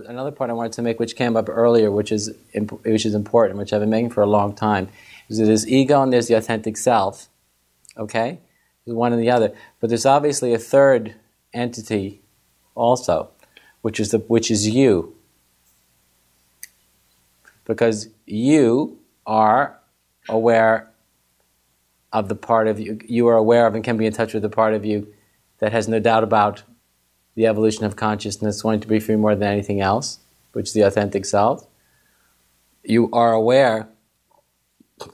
another point I wanted to make, which came up earlier, which is important, which I've been making for a long time, is that there's ego and there's the authentic self. Okay, there's one and the other, but there's obviously a third entity also, which is you, because you are aware of the part of you. You are aware of and can be in touch with the part of you that has no doubt about the evolution of consciousness, wanting to be free more than anything else, which is the authentic self. You are aware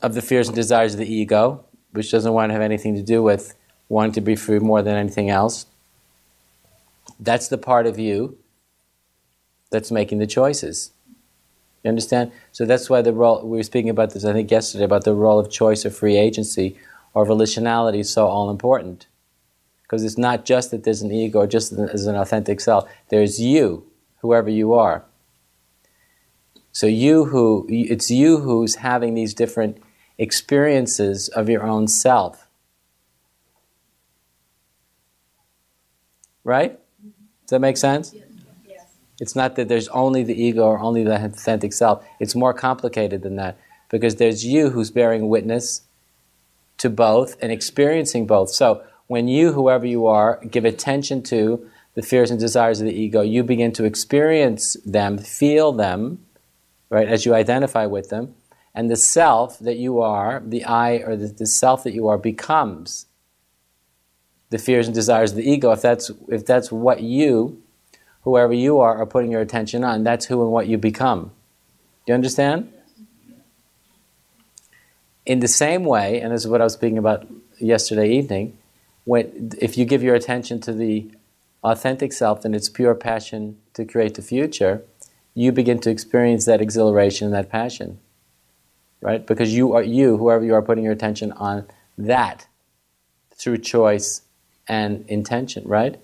of the fears and desires of the ego, which doesn't want to have anything to do with wanting to be free more than anything else. That's the part of you that's making the choices. You understand? So that's why the role, we were speaking about this, I think yesterday, about the role of choice or free agency or volitionality is so all important. Because it's not just that there's an ego or just as an authentic self. There's you, whoever you are. So it's you who's having these different experiences of your own self. Right? Does that make sense? Yes. It's not that there's only the ego or only the authentic self. It's more complicated than that. Because there's you who's bearing witness to both and experiencing both. So when you, whoever you are, give attention to the fears and desires of the ego, you begin to experience them, feel them, right, as you identify with them. And the self that you are, the I or the self that you are, becomes the fears and desires of the ego. If that's what you, whoever you are putting your attention on, that's who and what you become. Do you understand? In the same way, and this is what I was speaking about yesterday evening, if you give your attention to the authentic self and its pure passion to create the future, you begin to experience that exhilaration and that passion. Right? Because whoever you are, putting your attention on that through choice and intention, right?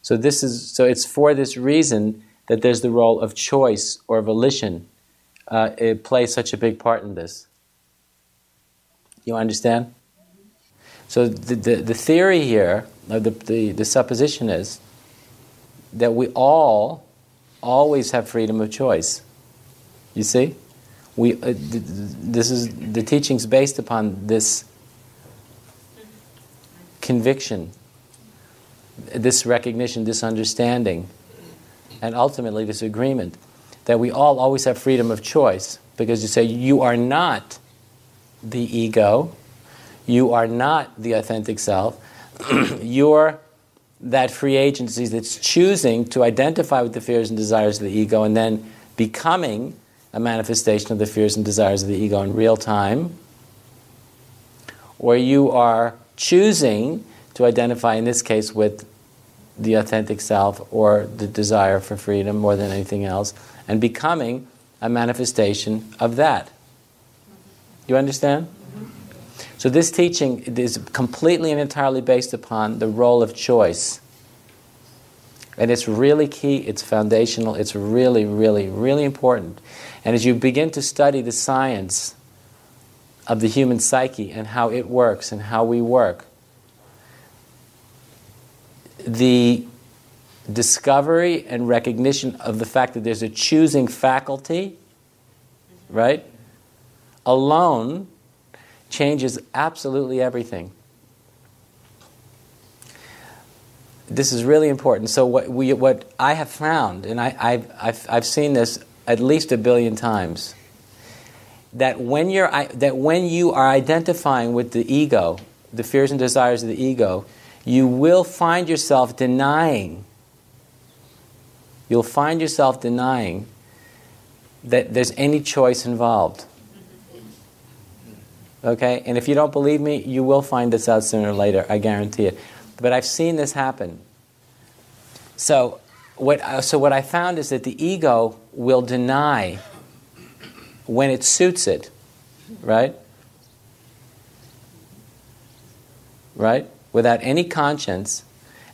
So it's for this reason that there's the role of choice or volition. It plays such a big part in this. You understand? So the theory here, the supposition is that we all always have freedom of choice. You see? This is the teaching's based upon this conviction, this recognition, this understanding, and ultimately this agreement that we all always have freedom of choice. Because you say, you are not the ego, you are not the authentic self, you're that free agency that's choosing to identify with the fears and desires of the ego and then becoming a manifestation of the fears and desires of the ego in real time, or you are choosing to identify, in this case, with the authentic self or the desire for freedom more than anything else, and becoming a manifestation of that. You understand? So this teaching is completely and entirely based upon the role of choice. And it's really key, it's foundational, it's really, really, really important. And as you begin to study the science of the human psyche and how it works and how we work, the discovery and recognition of the fact that there's a choosing faculty, right, alone changes absolutely everything. This is really important. So what I have found, and I've seen this at least 1 billion times, that when you are identifying with the ego, the fears and desires of the ego, you will find yourself denying. You'll find yourself denying that there's any choice involved. Okay? And if you don't believe me, you will find this out sooner or later, I guarantee it. But I've seen this happen. So what I found is that the ego will deny when it suits it, right? Right? Without any conscience,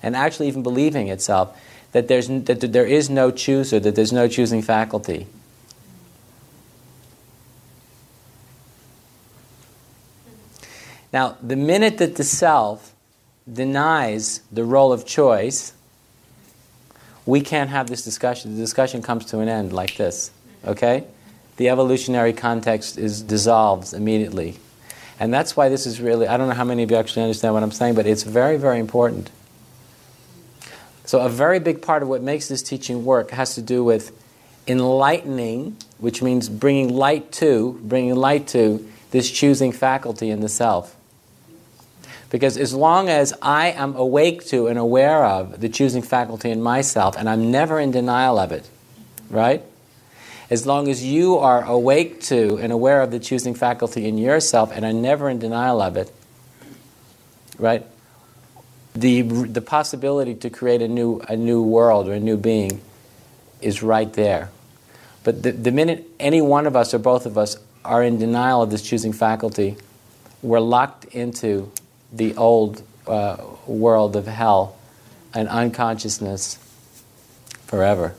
and actually even believing itself, that there is no chooser, that there's no choosing faculty. Now, the minute that the self denies the role of choice, we can't have this discussion. The discussion comes to an end like this, okay? The evolutionary context dissolves immediately. And that's why this is really, I don't know how many of you actually understand what I'm saying, but it's very, very important. So a very big part of what makes this teaching work has to do with enlightening, which means bringing light to this choosing faculty in the self. Because as long as I am awake to and aware of the choosing faculty in myself, and I'm never in denial of it, right? As long as you are awake to and aware of the choosing faculty in yourself and are never in denial of it, right? The possibility to create a new world or a new being is right there. But the minute any one of us or both of us are in denial of this choosing faculty, we're locked into the old world of hell and unconsciousness forever.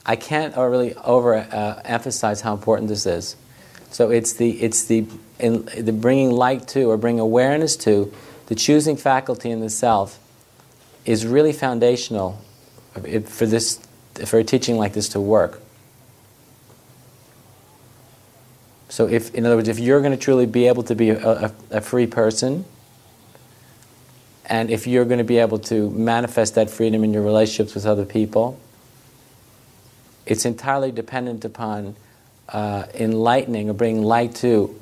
I can't really emphasize how important this is. So it's the bringing light to, or bring awareness to, the choosing faculty in the self is really foundational for a teaching like this to work. So in other words, if you're going to truly be able to be a free person, and if you're going to be able to manifest that freedom in your relationships with other people, it's entirely dependent upon enlightening or bringing light to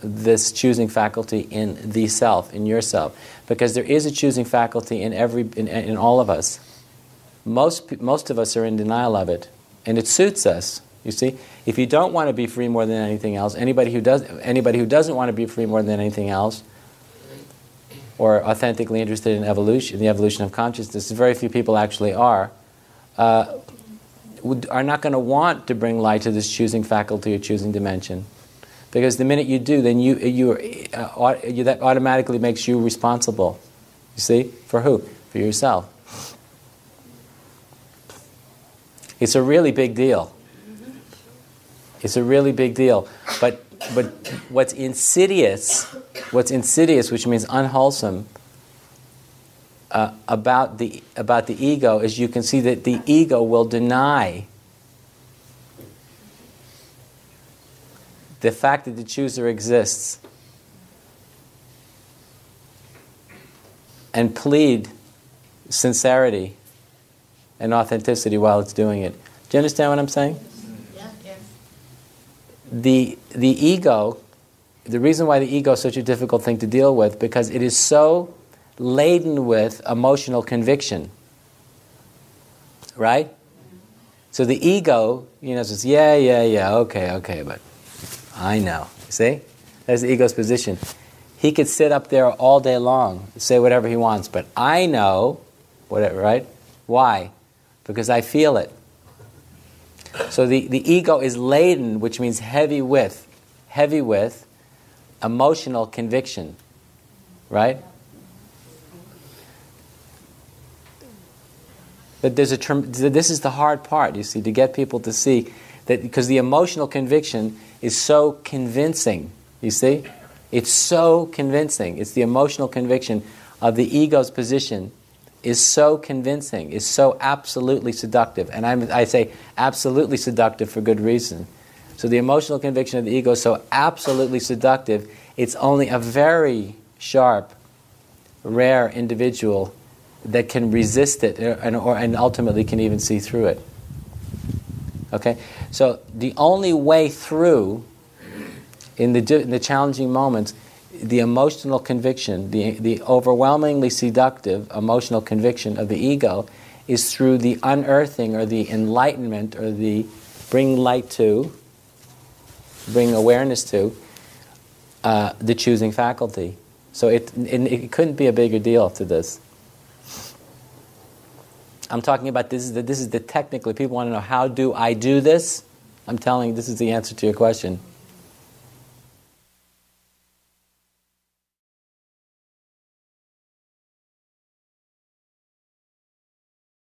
this choosing faculty in the self, in yourself, because there is a choosing faculty in all of us. Most of us are in denial of it, and it suits us. You see, if you don't want to be free more than anything else, anybody who doesn't want to be free more than anything else, or authentically interested in evolution, the evolution of consciousness, very few people actually are not going to want to bring light to this choosing faculty or choosing dimension. Because the minute you do, then that automatically makes you responsible. You see? For who? For yourself. It's a really big deal. It's a really big deal. But what's insidious, which means unwholesome, about the ego is you can see that the ego will deny the fact that the chooser exists and plead sincerity and authenticity while it's doing it. Do you understand what I'm saying? Yeah. Yes. The ego, the reason why the ego is such a difficult thing to deal with, because it is so laden with emotional conviction, right? So the ego, says, yeah, okay, but I know. See? That's the ego's position. He could sit up there all day long, say whatever he wants, but I know, whatever, right? Why? Because I feel it. So the ego is laden, which means heavy with emotional conviction, right? But this is the hard part, you see, to get people to see that, because the emotional conviction is so convincing, you see? It's so convincing. It's the emotional conviction of the ego's position is so convincing, is so absolutely seductive. And I say absolutely seductive for good reason. So the emotional conviction of the ego is so absolutely seductive, it's only a very sharp, rare individual that can resist it and ultimately can even see through it. Okay? So the only way through, in the challenging moments, the emotional conviction, the overwhelmingly seductive emotional conviction of the ego is through the unearthing or the enlightenment or the bring light to, bring awareness to the choosing faculty. So it couldn't be a bigger deal to this. I'm talking about this is the technically, people want to know, how do I do this? I'm telling you, this is the answer to your question.